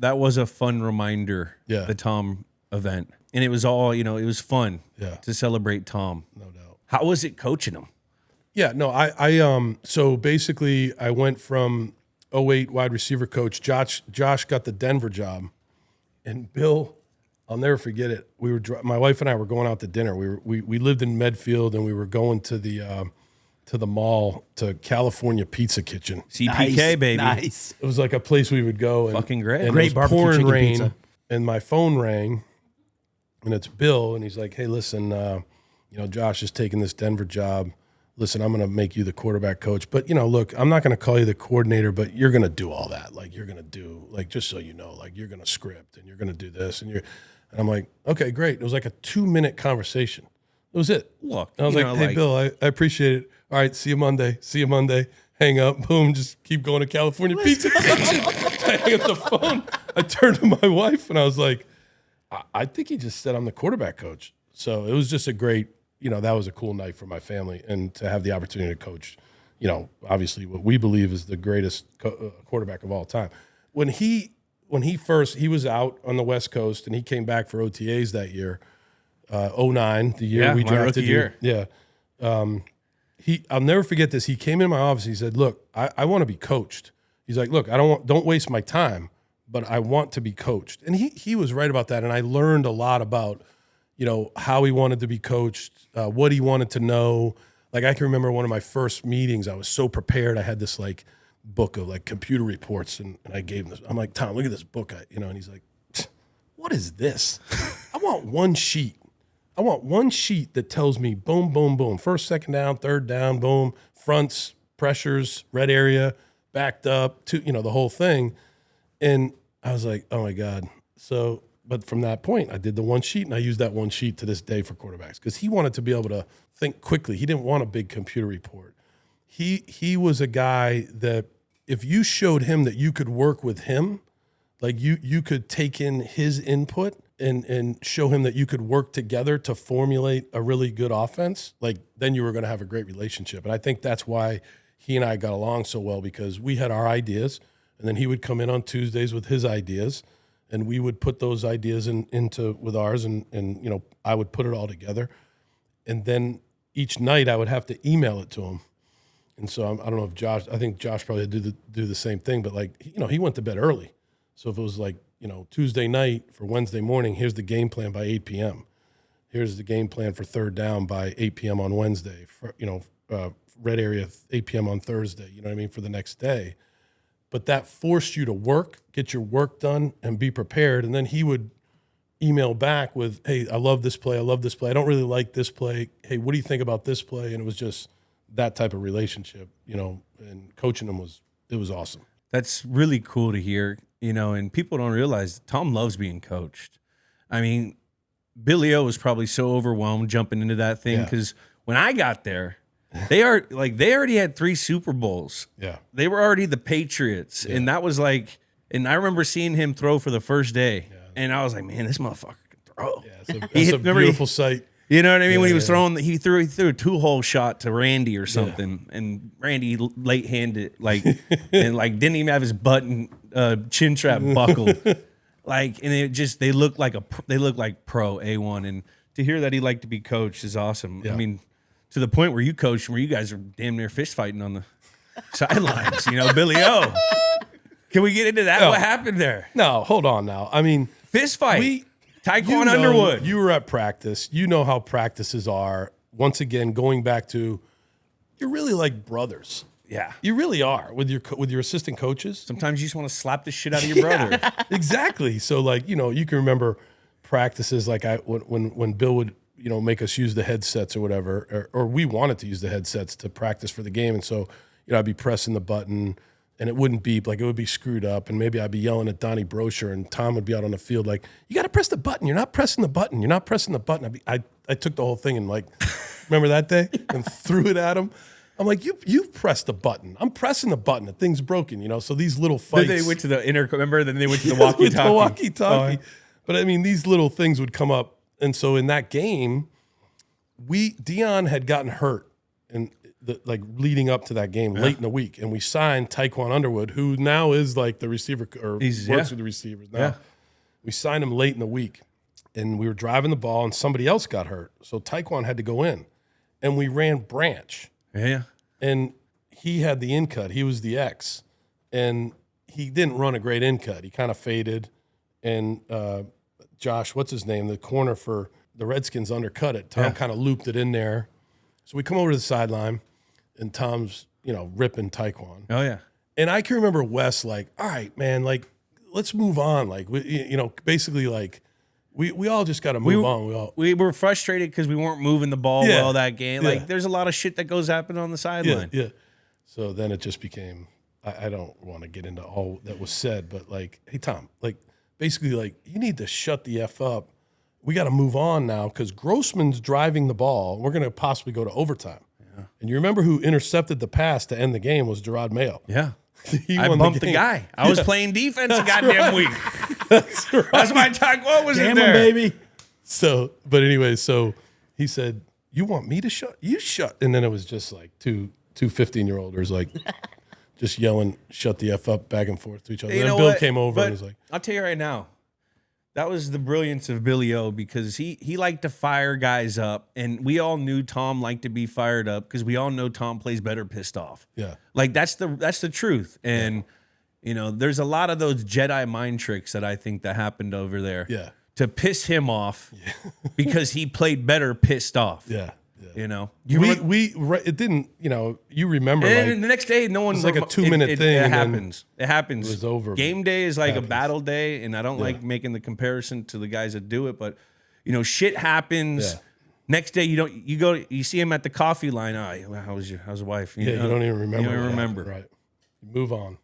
that was a fun reminder. Yeah. The Tom event, and it was all it was fun. Yeah. To celebrate Tom. No doubt. How was it coaching him? Yeah. No. So basically, I went from 08 wide receiver coach. Josh got the Denver job, and Bill. I'll never forget it. My wife and I were going out to dinner. We lived in Medfield, and we were going to the mall to California Pizza Kitchen. CPK, baby. Nice. It was like a place we would go. And, Fucking great. And Great it was barbecue pouring chicken rain, pizza. and my phone rang, and it's Bill, and he's like, "Hey, listen, Josh is taking this Denver job. Listen, I'm going to make you the quarterback coach, but look, I'm not going to call you the coordinator, but you're going to do all that. Like you're going to do, like just so you know, like you're going to script and you're going to do this, and I'm like, okay, great. It was like a 2-minute conversation. That was it. Look, and I was like, hey, Bill, I appreciate it. All right, see you Monday. Hang up, boom, just keep going to California Pizza Kitchen. I hang up the phone. I turned to my wife and I was like, I think he just said I'm the quarterback coach. So it was just a great, that was a cool night for my family, and to have the opportunity to coach, obviously what we believe is the greatest quarterback of all time. When he was out on the West Coast and he came back for OTAs that year, 09, the year we drafted you. Yeah. I'll never forget this. He came in my office. He said, look, I want to be coached. He's like, look, don't waste my time, but I want to be coached. And he was right about that. And I learned a lot about, how he wanted to be coached, what he wanted to know. Like I can remember one of my first meetings, I was so prepared. I had this like book of like computer reports, and I gave him this. I'm like, Tom, look at this book. And he's like, what is this? I want one sheet. I want one sheet that tells me boom, boom, boom. First, second down, third down, boom, fronts, pressures, red area, backed up, the whole thing. And I was like, oh my God. So, but from that point, I did the one sheet, and I use that one sheet to this day for quarterbacks, because he wanted to be able to think quickly. He didn't want a big computer report. He was a guy that if you showed him that you could work with him, like you could take in his input and show him that you could work together to formulate a really good offense, like then you were going to have a great relationship. And I think that's why he and I got along so well, because we had our ideas, and then he would come in on Tuesdays with his ideas, and we would put those ideas into with ours, and I would put it all together. And then each night I would have to email it to him. And so I don't know if I think Josh probably do the same thing, but like, he went to bed early. So if it was like, Tuesday night for Wednesday morning, here's the game plan by 8 p.m. Here's the game plan for third down by 8 p.m. on Wednesday, for, red area 8 p.m. on Thursday, for the next day. But that forced you to work, get your work done, and be prepared. And then he would email back with, hey, I love this play. I don't really like this play. Hey, what do you think about this play? And it was just that type of relationship, and coaching him it was awesome. That's really cool to hear, and people don't realize Tom loves being coached. I mean, Billy O was probably so overwhelmed jumping into that thing, because when I got there, they already had 3 Super Bowls. Yeah. They were already the Patriots. Yeah. And that was like, and I remember seeing him throw for the first day. Yeah. And I was like, man, this motherfucker can throw. Yeah, it's a beautiful sight. You know what I mean? When he was throwing, he threw a 2-hole shot to Randy or something, and Randy late-handed, and didn't even have his button chin strap buckled, and they look like pro A1, and to hear that he liked to be coached is awesome. Yeah. I mean, to the point where you coached, where you guys are damn near fist fighting on the sidelines. Billy O. Can we get into that? No. What happened there? No, hold on now. I mean, fist fight. Taekwon Underwood. You were at practice. You know how practices are. Once again, going back to, you're really like brothers. Yeah. You really are with your assistant coaches. Sometimes you just want to slap the shit out of your brother. Exactly. So you can remember practices like when Bill would, make us use the headsets or whatever, or we wanted to use the headsets to practice for the game. And so, I'd be pressing the button, and it wouldn't beep, like it would be screwed up, and maybe I'd be yelling at Donnie Brosher, and Tom would be out on the field like, you got to press the button. You're not pressing the button. You're not pressing the button. I took the whole thing and remember that day, and threw it at him. I'm like, you pressed the button. I'm pressing the button. The thing's broken, So these little fights. Then they went to the remember? Then they went to the walkie-talkie. The walkie-talkie. But I mean, these little things would come up, and so in that game, Dion had gotten hurt, and like leading up to that game late in the week, and we signed Tyquan Underwood, who now is like the receiver or works with the receivers now. Yeah. We signed him late in the week, and we were driving the ball, and somebody else got hurt, so Tyquan had to go in, and we ran branch. Yeah. And he had the in cut. He was the X, and he didn't run a great in cut. He kind of faded, and Josh, what's his name, the corner for the Redskins undercut it. Tom kind of looped it in there. So we come over to the sideline, and Tom's, ripping Tyquan. Oh, yeah. And I can remember Wes like, all right, man, like, let's move on. Like, basically like, we all just got to move on. We were frustrated because we weren't moving the ball well that game. Yeah. Like, there's a lot of shit that goes happen on the sideline. Yeah. So then it just became, I don't want to get into all that was said, but like, hey, Tom, like, basically like, you need to shut the F up. We got to move on now because Grossman's driving the ball. We're going to possibly go to overtime. Yeah. And you remember who intercepted the pass to end the game was Gerard Mayo. Yeah. I bumped the guy. I was playing defense a goddamn week. That's right. That's my Tyquan was in there. Baby. So, but anyway, so he said, you want me to shut? You shut. And then it was just like two 15-year-olders like just yelling, shut the F up back and forth to each other. And then Bill came over and was like, I'll tell you right now, that was the brilliance of Billy O because he liked to fire guys up, and we all knew Tom liked to be fired up because we all know Tom plays better pissed off. Yeah. Like that's the truth. And there's a lot of those Jedi mind tricks that I think that happened over there. Yeah. To piss him off because he played better pissed off. Yeah. It didn't, you remember. And like, the next day, no one. It's like a 2-minute thing. It happens. It happens. It was over. Game day is like a battle day, and I don't like making the comparison to the guys that do it, but shit happens. Yeah. Next day, you see him at the coffee line. Oh, how's the wife? You don't even remember. You don't remember. Right. Move on.